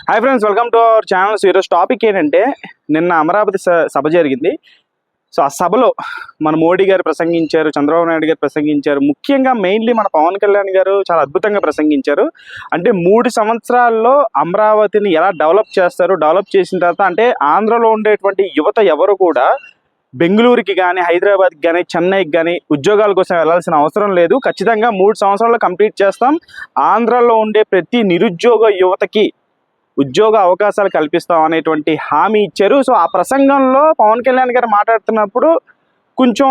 Hi friends, welcome to our channel. ఈరోజు topic ఏంటంటే, నిన్న అమరావతి సభ జరిగింది. సో ఆ సభలో మన మోడీ గారు ప్రసంగించారు, చంద్రబాబు నాయుడు గారు ప్రసంగించారు. ముఖ్యంగా మెయిన్లీ మన పవన్ కళ్యాణ్ గారు చాలా అద్భుతంగా ప్రసంగించారు. అంటే 3 సంవత్సరాల్లో అమరావతిని ఎలా డెవలప్ చేస్తారు, డెవలప్ చేసిన తర్వాత అంటే ఆంధ్రలో ఉండేటువంటి యువత ఎవరు కూడా బెంగళూరుకి కానీ, హైదరాబాద్కి కానీ, చెన్నైకి కానీ ఉద్యోగాల కోసం వెళ్లాల్సిన అవసరం లేదు. ఖచ్చితంగా 3 సంవత్సరాల్లో కంప్లీట్ చేస్తాం. ఆంధ్రలో ఉండే ప్రతి నిరుద్యోగ యువతకి ఉద్యోగ అవకాశాలు కల్పిస్తాం అనేటువంటి హామీ ఇచ్చారు. సో ఆ ప్రసంగంలో పవన్ కళ్యాణ్ గారు మాట్లాడుతున్నప్పుడు కొంచెం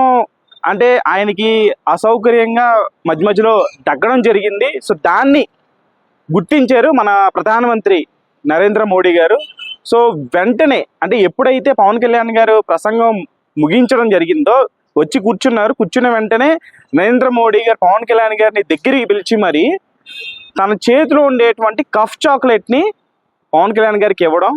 అంటే ఆయనకి అసౌకర్యంగా మధ్య మధ్యలో తగ్గడం జరిగింది. సో దాన్ని గుర్తించారు మన ప్రధానమంత్రి నరేంద్ర మోడీ గారు. సో వెంటనే అంటే ఎప్పుడైతే పవన్ కళ్యాణ్ గారు ప్రసంగం ముగించడం జరిగిందో వచ్చి కూర్చున్నారు. కూర్చున్న వెంటనే నరేంద్ర మోడీ గారు పవన్ కళ్యాణ్ గారిని దగ్గరికి పిలిచి మరి తన చేతిలో ఉండేటువంటి కఫ్ చాక్లెట్ని పవన్ కళ్యాణ్ గారికి ఇవ్వడం,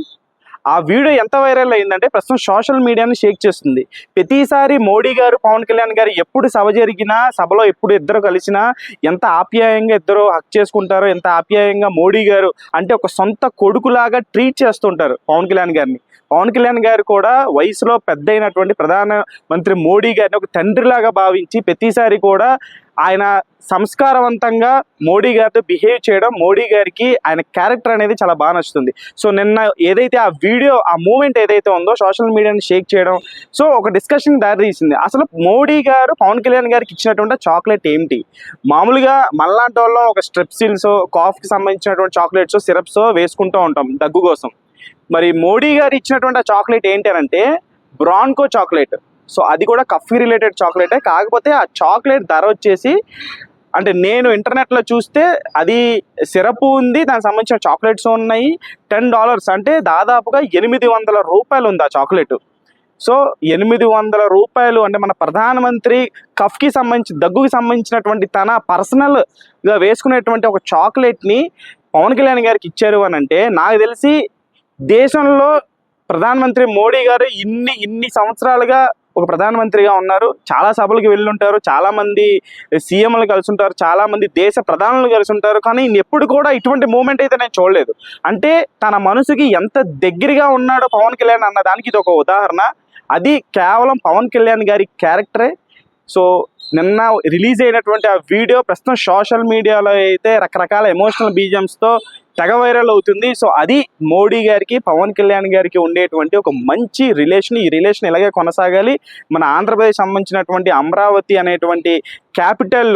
ఆ వీడియో ఎంత వైరల్ అయిందంటే ప్రస్తుతం సోషల్ మీడియాని షేక్ చేస్తుంది. ప్రతిసారి మోడీ గారు పవన్ కళ్యాణ్ గారు ఎప్పుడు సభ జరిగినా, సభలో ఎప్పుడు ఇద్దరు కలిసినా ఎంత ఆప్యాయంగా ఇద్దరు హక్ చేసుకుంటారో, ఎంత ఆప్యాయంగా మోడీ గారు అంటే ఒక సొంత కొడుకులాగా ట్రీట్ చేస్తుంటారు పవన్ కళ్యాణ్ గారిని. పవన్ కళ్యాణ్ గారు కూడా వయసులో పెద్ద అయినటువంటి ప్రధానమంత్రి మోడీ గారిని ఒక తండ్రిలాగా భావించి ప్రతిసారి కూడా ఆయన సంస్కారవంతంగా మోడీ గారితో బిహేవ్ చేయడం, మోడీ గారికి ఆయన క్యారెక్టర్ అనేది చాలా బాగా నచ్చుతుంది. సో నిన్న ఏదైతే ఆ వీడియో, ఆ మూమెంట్ ఏదైతే ఉందో సోషల్ మీడియాని షేక్ చేయడం, సో ఒక డిస్కషన్ దారి తీసింది. అసలు మోడీ గారు పవన్ కళ్యాణ్ గారికి ఇచ్చినటువంటి చాక్లెట్ ఏమిటి? మామూలుగా మనలాంటి వాళ్ళు ఒక స్ట్రెప్సిల్స్, కాఫ్కి సంబంధించినటువంటి చాక్లెట్స్, సిరప్స్ వేసుకుంటూ ఉంటాం దగ్గు కోసం. మరి మోడీ గారు ఇచ్చినటువంటి ఆ చాక్లెట్ ఏంటి అంటే బ్రాన్కో చాక్లెట్. సో అది కూడా కఫీ రిలేటెడ్ చాక్లెటే. కాకపోతే ఆ చాక్లెట్ ధర వచ్చేసి అంటే నేను ఇంటర్నెట్లో చూస్తే అది సిరప్ ఉంది, దానికి సంబంధించిన చాక్లెట్స్ ఉన్నాయి. $10 అంటే దాదాపుగా $800 ఉంది ఆ చాక్లెట్. సో $800 అంటే మన ప్రధానమంత్రి కఫ్కి సంబంధించి, దగ్గుకి సంబంధించినటువంటి తన పర్సనల్గా వేసుకునేటువంటి ఒక చాక్లెట్ని పవన్ కళ్యాణ్ గారికి ఇచ్చారు అని అంటే, నాకు తెలిసి దేశంలో ప్రధానమంత్రి మోడీ గారు ఇన్ని సంవత్సరాలుగా ఒక ప్రధానమంత్రిగా ఉన్నారు. చాలా సభలకు వెళ్ళుంటారు, చాలామంది సీఎంలు కలిసి ఉంటారు, చాలామంది దేశ ప్రధానులు కలిసి ఉంటారు. కానీ ఎప్పుడు కూడా ఇటువంటి మూమెంట్ అయితే నేను చూడలేదు. అంటే తన మనసుకి ఎంత దగ్గరగా ఉన్నాడో పవన్ కళ్యాణ్ అన్న దానికి ఇది ఒక ఉదాహరణ. అది కేవలం పవన్ కళ్యాణ్ గారి క్యారెక్టరే. సో నిన్న రిలీజ్ అయినటువంటి ఆ వీడియో ప్రస్తుతం సోషల్ మీడియాలో అయితే రకరకాల ఎమోషనల్ బీజిఎమ్స్తో తెగ వైరల్ అవుతుంది. సో అది మోడీ గారికి, పవన్ కళ్యాణ్ గారికి ఉండేటువంటి ఒక మంచి రిలేషన్. ఈ రిలేషన్ ఇలాగే కొనసాగాలి. మన ఆంధ్రప్రదేశ్ సంబంధించినటువంటి అమరావతి అనేటువంటి క్యాపిటల్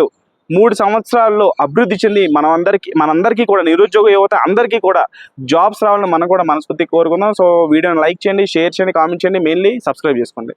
3 సంవత్సరాల్లో అభివృద్ధి చెంది మనందరికీ కూడా, నిరుద్యోగ యువత అందరికీ కూడా జాబ్స్ రావాలని మనం కూడా మనస్ఫూర్తిగా కోరుకుందాం. సో వీడియోని లైక్ చేయండి, షేర్ చేయండి, కామెంట్ చేయండి, మెయిన్లీ సబ్స్క్రైబ్ చేసుకోండి.